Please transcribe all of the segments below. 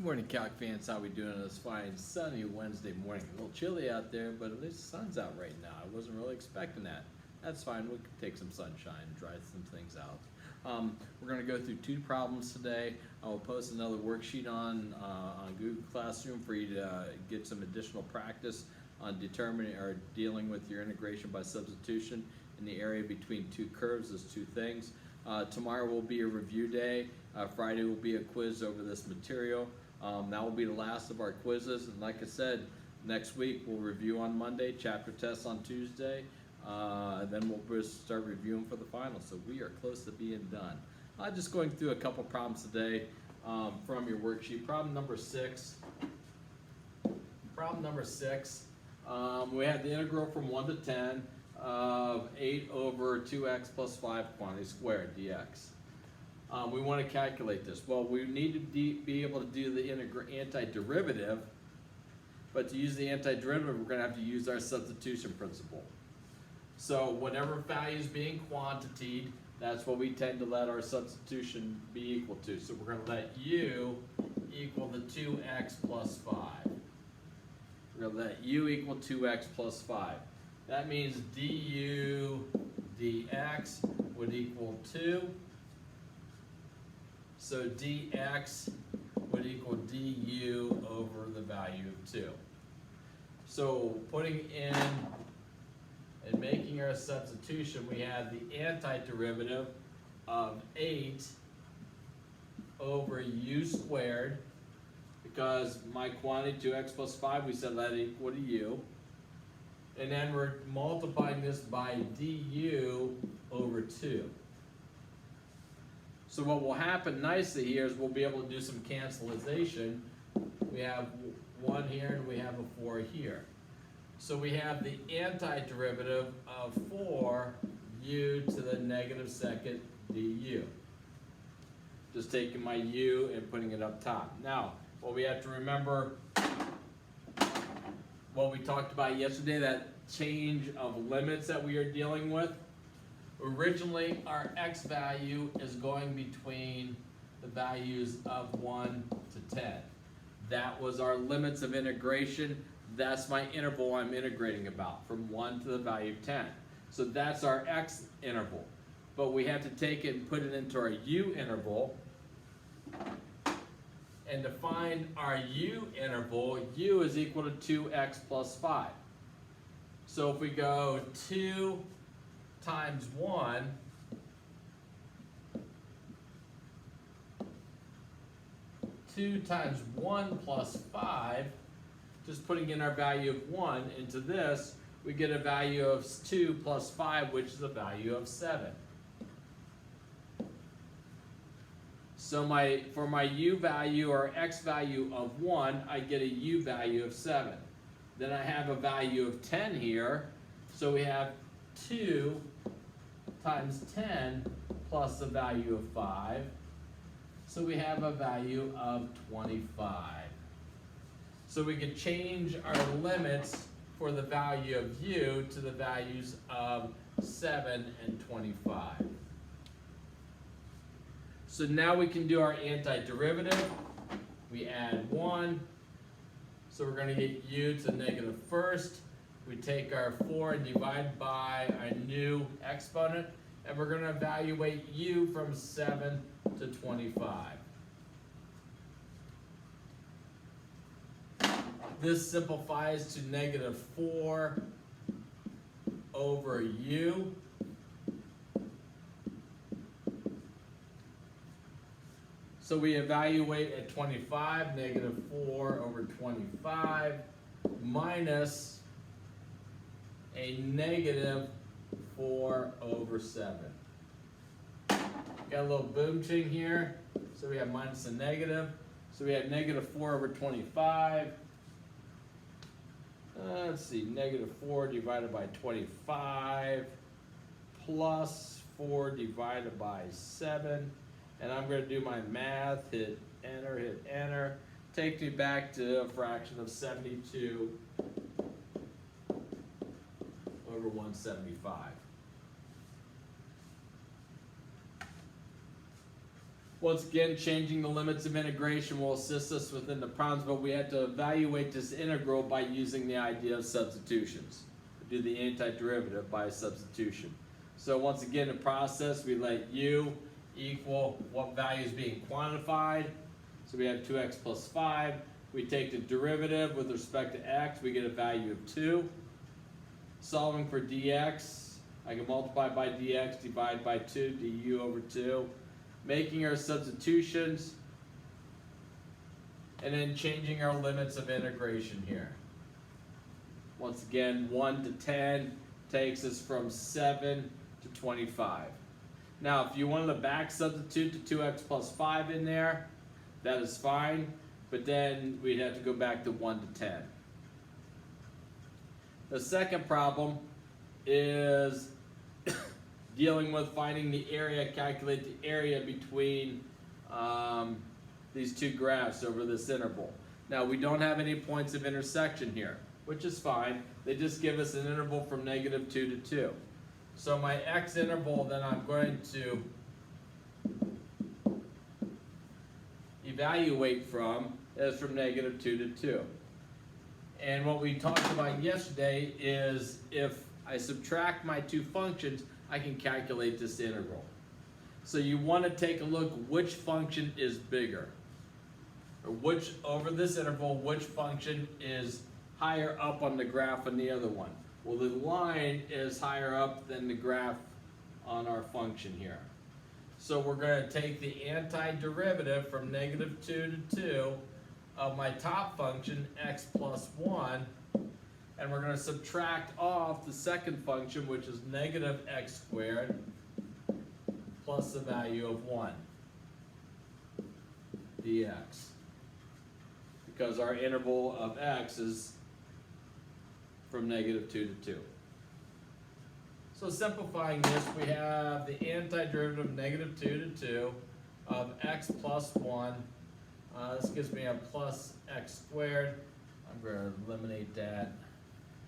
Morning, calc fans. How we doing on this fine sunny Wednesday morning? A little chilly out there, but at least the sun's out right now. I wasn't really expecting that. That's fine. We can take some sunshine, dry some things out. We're going to go through two problems today. I will post another worksheet on Google Classroom for you to get some additional practice on determining or dealing with your integration by substitution in the area between two curves. Those two things. Tomorrow will be a review day. Friday will be a quiz over this material. That will be the last of our quizzes, and like I said, next week we'll review on Monday, chapter tests on Tuesday, and then we'll start reviewing for the final. So we are close to being done. Just going through a couple problems today from your worksheet. Problem number 6. Problem number 6. We had the integral from 1 to 10 of 8 over 2x plus 5 quantity squared dx. We want to calculate this. Well, we need to be able to do the antiderivative, but to use the antiderivative, we're going to have to use our substitution principle. So whatever value is being quantified, that's what we tend to let our substitution be equal to. So we're going to let u equal the 2x plus 5. We're going to let u equal 2x plus 5. That means du dx would equal 2. So dx would equal du over the value of 2. So putting in and making our substitution, we have the antiderivative of 8 over u squared, because my quantity 2x plus 5, we said that equal to u. And then we're multiplying this by du over 2. So what will happen nicely here is we'll be able to do some cancellation. We have 1 here and we have a 4 here. So we have the antiderivative of 4u to the negative second du. Just taking my u and putting it up top. Now, what we have to remember, what we talked about yesterday, that change of limits that we are dealing with. Originally, our x value is going between the values of 1 to 10. That was our limits of integration. That's my interval I'm integrating about, from 1 to the value of 10. So that's our x interval. But we have to take it and put it into our u interval. And to find our u interval, u is equal to 2x plus 5. So if we go 2 times 1, two times 1 plus 5, just putting in our value of 1 into this, we get a value of 2 plus 5, which is a value of 7. So for my u value or x value of 1, I get a u value of 7. Then I have a value of 10 here, so we have 2 times 10 plus the value of 5. So we have a value of 25. So we could change our limits for the value of u to the values of 7 and 25. So now we can do our antiderivative. We add 1. So we're going to get u to the negative first. We take our 4 and divide by our new exponent, and we're going to evaluate u from 7 to 25. This simplifies to negative 4 over u. So we evaluate at 25, negative 4 over 25, minus a negative 4 over 7. Got a little boom ching here, so we have minus a negative. So we have negative 4 over 25. Let's see, negative 4 divided by 25 plus 4 divided by 7. And I'm going to do my math, hit enter. Take me back to a fraction of 72 over 175. Once again, changing the limits of integration will assist us within the problems, but we have to evaluate this integral by using the idea of substitutions. We do the antiderivative by substitution. So once again, the process, we let u equal what value is being quantified. So we have 2x plus 5. We take the derivative with respect to x, we get a value of 2. Solving for dx, I can multiply by dx, divide by 2, du over 2. Making our substitutions, and then changing our limits of integration here. Once again, 1 to 10 takes us from 7 to 25. Now, if you wanted to back substitute the 2x plus 5 in there, that is fine, but then we'd have to go back to 1 to 10. The second problem is dealing with finding the area, calculate the area between these two graphs over this interval. Now, we don't have any points of intersection here, which is fine. They just give us an interval from -2 to 2. So my x interval that I'm going to evaluate from is from -2 to 2. And what we talked about yesterday is if I subtract my two functions, I can calculate this integral. So you want to take a look which function is bigger, or which, over this interval, which function is higher up on the graph than the other one. Well, the line is higher up than the graph on our function here. So we're going to take the antiderivative from -2 to 2 of my top function, x plus 1, and we're going to subtract off the second function, which is -x squared plus the value of 1 dx, because our interval of x is from -2 to 2. So simplifying this, we have the antiderivative of -2 to 2 of x plus 1. This gives me a plus x squared. I'm going to eliminate that.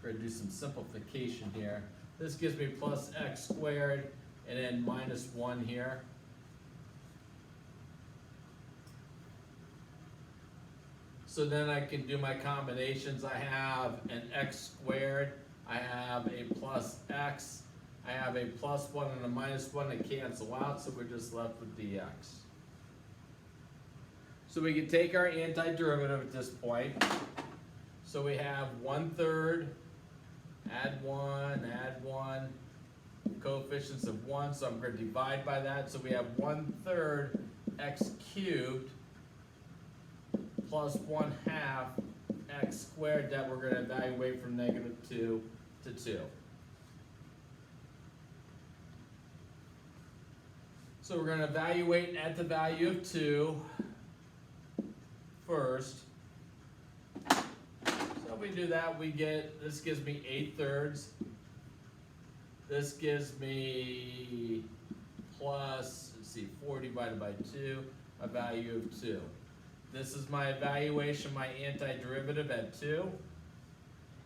We're going to do some simplification here. This gives me plus x squared and then minus 1 here. So then I can do my combinations. I have an x squared, I have a plus x, I have a plus 1 and a minus 1 that cancel out, so we're just left with dx. So we can take our antiderivative at this point. So we have 1/3, add 1, coefficients of 1, so I'm going to divide by that. So we have 1/3 x cubed plus 1/2 x squared that we're going to evaluate from -2 to 2. So we're going to evaluate at the value of 2 first. So if we do that, we get, this gives me 8/3. This gives me plus, let's see, 4 divided by 2, a value of 2. This is my evaluation, my antiderivative at 2.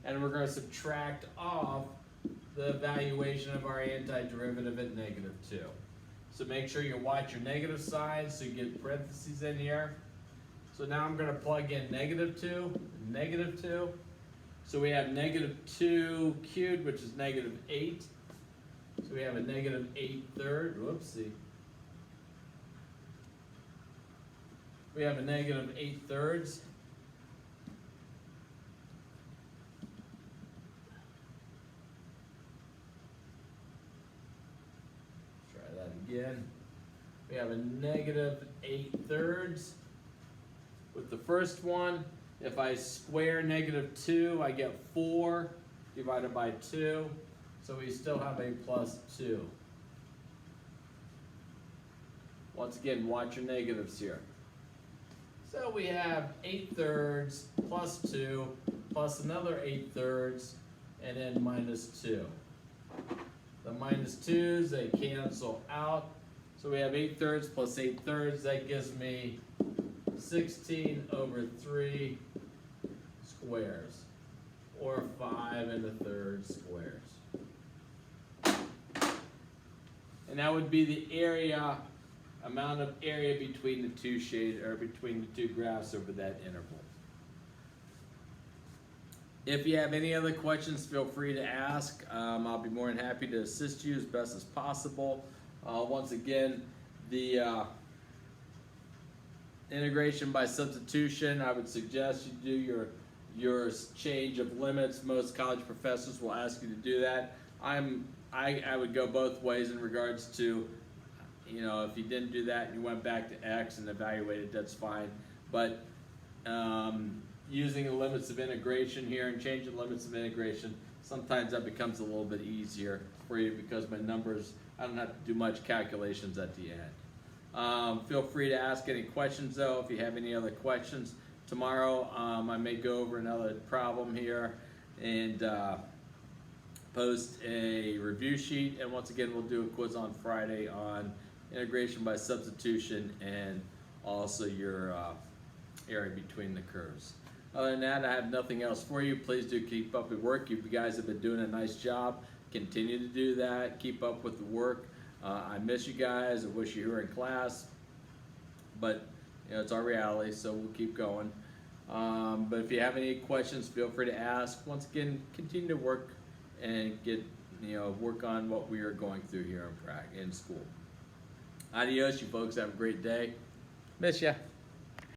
And we're going to subtract off the evaluation of our antiderivative at -2. So make sure you watch your negative sign so you get parentheses in here. So now I'm going to plug in -2, -2. So we have -2 cubed, which is -8. So we have a -8/3. Whoopsie. We have a -8/3. Try that again. We have a -8/3. With the first one, if I square -2, I get 4 divided by 2. So we still have a plus 2. Once again, watch your negatives here. So we have 8/3 plus 2 plus another 8/3 and then minus 2. The minus 2's, they cancel out. So we have 8/3 plus 8/3. That gives me 16/3 squares, or 5 1/3 squares. And that would be the area amount of area between the two shade or between the two graphs over that interval. If you have any other questions, feel free to ask. I'll be more than happy to assist you as best as possible. Once again, the integration by substitution, I would suggest you do your change of limits. Most college professors will ask you to do that. I would go both ways in regards to, you know, if you didn't do that and you went back to X and evaluated, that's fine. But using the limits of integration here and changing limits of integration, sometimes that becomes a little bit easier for you because my numbers, I don't have to do much calculations at the end. Feel free to ask any questions though if you have any other questions. Tomorrow I may go over another problem here and post a review sheet, and once again we'll do a quiz on Friday on integration by substitution and also your area between the curves. Other than that, I have nothing else for you. Please do keep up with work. You guys have been doing a nice job. Continue to do that. Keep up with the work. I miss you guys. I wish you were in class, but you know, it's our reality, so we'll keep going. But if you have any questions, feel free to ask. Once again, continue to work and get, you know, work on what we are going through here in school. Adios, you folks. Have a great day. Miss ya.